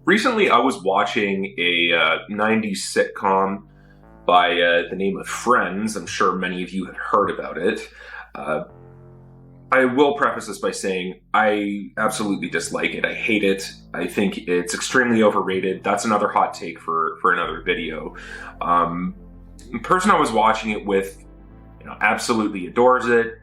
Recently, I was watching a 90s sitcom by the name of Friends. I'm sure many of you have heard about it. Uh, I will preface this by saying I absolutely dislike it. I hate it. I think it's extremely overrated. That's another hot take for another video. The person I was watching it with, absolutely adores it.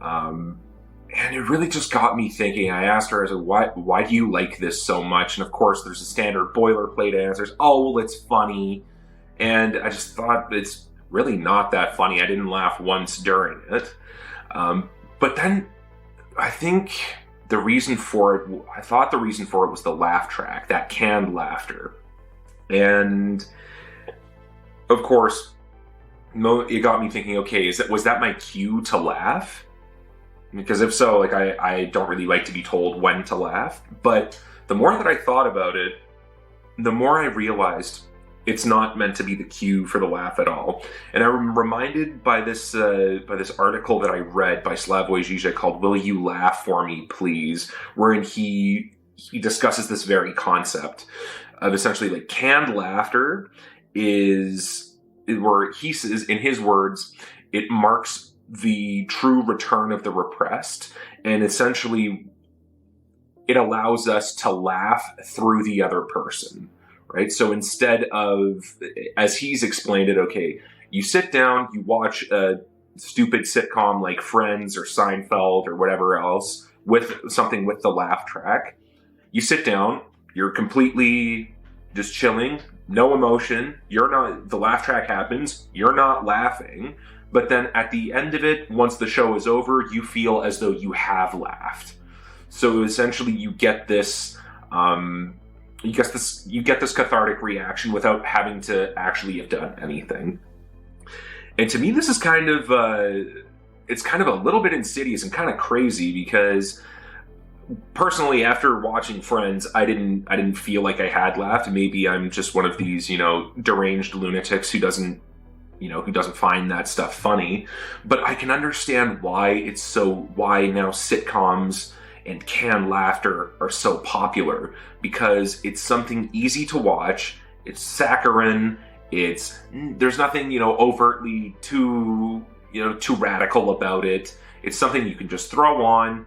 And it really just got me thinking. I asked her, I said, why do you like this so much? And of course, there's a standard boilerplate answers. Oh, well, it's funny. And I just thought it's really not that funny. I didn't laugh once during it. But then I think the reason for it, I thought the reason for it was the laugh track, that canned laughter. And of course, it got me thinking, okay, was that my cue to laugh? Because if so, I don't really like to be told when to laugh. But the more that I thought about it, the more I realized it's not meant to be the cue for the laugh at all. And I'm reminded by this article that I read by Slavoj Žižek called "Will You Laugh for Me, Please?", wherein he discusses this very concept of essentially like canned laughter is where he says, in his words, it marks the true return of the repressed, and essentially it allows us to laugh through the other person, right? So instead of, as he's explained it, okay, you sit down, you watch a stupid sitcom like Friends or Seinfeld or whatever else with something with the laugh track. You sit down, you're completely just chilling, no emotion, the laugh track happens, you're not laughing. But then at the end of it, once the show is over, you feel as though you have laughed. So essentially, you get this cathartic reaction without having to actually have done anything. And to me, this is kind of it's kind of a little bit insidious and kind of crazy, because personally, after watching Friends, I didn't feel like I had laughed. Maybe I'm just one of these deranged lunatics who doesn't find that stuff funny. But I can understand why now sitcoms and canned laughter are so popular, because it's something easy to watch. It's saccharine. There's nothing, overtly too radical about it. It's something you can just throw on.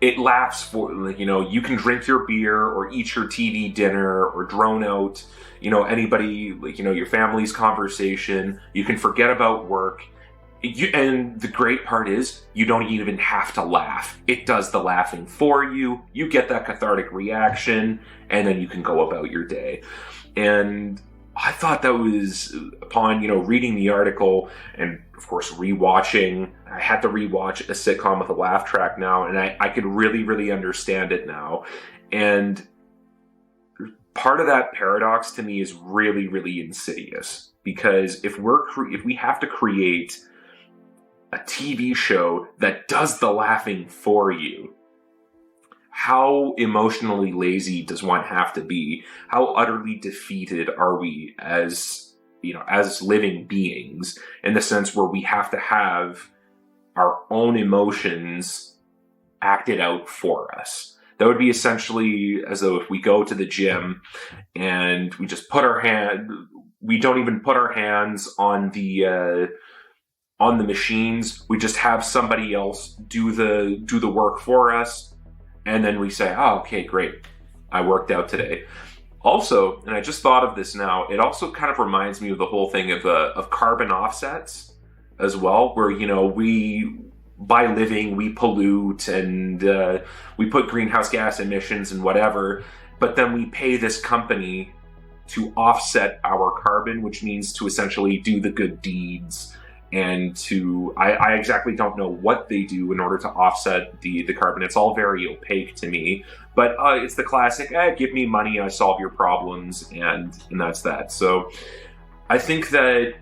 It laughs for, you can drink your beer or eat your TV dinner or drone out, anybody, your family's conversation. You can forget about work. And the great part is, you don't even have to laugh. It does the laughing for you. You get that cathartic reaction, and then you can go about your day. And I thought that was, upon, reading the article and, of course, rewatching. I had to rewatch a sitcom with a laugh track now, and I could really, really understand it now. And part of that paradox to me is really, really insidious, because if we have to create a TV show that does the laughing for you, how emotionally lazy does one have to be? How utterly defeated are we as living beings, in the sense where we have to have our own emotions acted out for us? That would be essentially as though if we go to the gym and we just we don't even put our hands on the machines. We just have somebody else do the work for us. And then we say, oh, okay, great, I worked out today. Also, and I just thought of this now, it also kind of reminds me of the whole thing of carbon offsets as well, where, by living, we pollute and we put greenhouse gas emissions and whatever, but then we pay this company to offset our carbon, which means to essentially do the good deeds. And I exactly don't know what they do in order to offset the carbon. It's all very opaque to me. But it's the classic, give me money, I solve your problems, and that's that. So I think that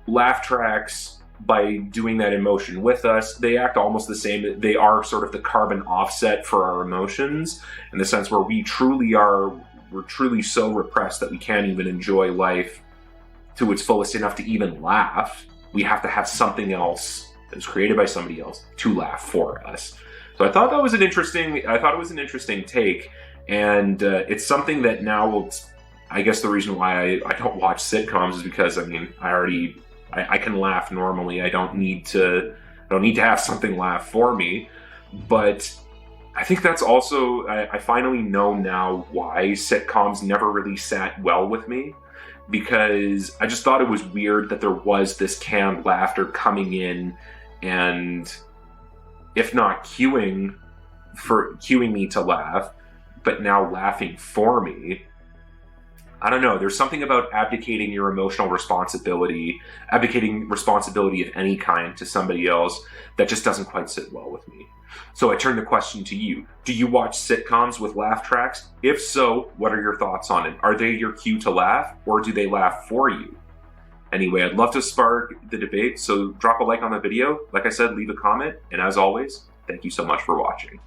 laugh tracks, by doing that emotion with us, they act almost the same. They are sort of the carbon offset for our emotions, in the sense where we're truly so repressed that we can't even enjoy life to its fullest enough to even laugh. We have to have something else that was created by somebody else to laugh for us. So I thought it was an interesting take. And it's something that now, I guess the reason why I don't watch sitcoms is because, I mean, I can laugh normally. I don't need to have something laugh for me. But I think that's also, I finally know now why sitcoms never really sat well with me, because I just thought it was weird that there was this canned laughter coming in and, if not cueing me to laugh, but now laughing for me. I don't know. There's something about abdicating your emotional responsibility, abdicating responsibility of any kind to somebody else, that just doesn't quite sit well with me. So I turn the question to you. Do you watch sitcoms with laugh tracks? If so, what are your thoughts on it? Are they your cue to laugh, or do they laugh for you? Anyway, I'd love to spark the debate, so drop a like on the video. Like I said, leave a comment, and as always, thank you so much for watching.